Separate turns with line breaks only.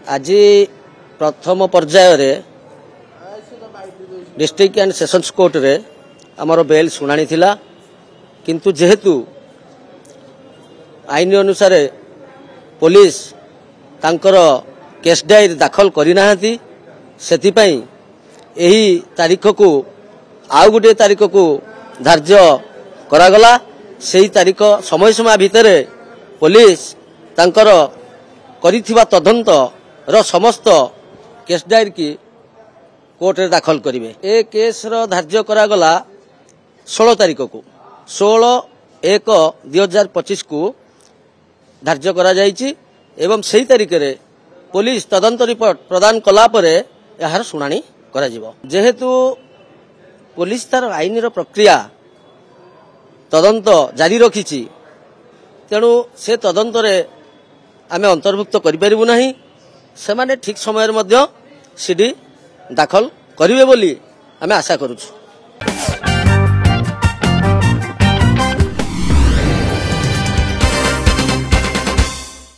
आज प्रथम पर्यायर district and sessions court रे आमर बेल शुणाणी थिला किंतु जेहेतु आईन अनुसार पुलिस तांकर केस डायरी दाखल करना सेतिपाई एही तारीख को आउ गोटे तारीख को धार्य करागला सेही तारीख समय समय भितर पुलिस तांकर करिथिबा तदंत रो समस्त केस डायरी की कोर्ट रे दाखल करिवे। ए केस रो धार्य करागला 16 तारीख को 16/1/2025 को धार्य करा जायछि एवं सही तारीख रे पुलिस तदंत रिपोर्ट प्रदान कला परे यार शुणाणी करा जिवो। जेहेतु पुलिस तार आईन रो प्रक्रिया तदंत जारी रखिछि तेणु से तदंत रे आमे अंतर्भुक्त करि परिबु नाही। सेमाने ठीक समय मध्य सीडी दाखल करिवे बोली आमे आशा करूछु।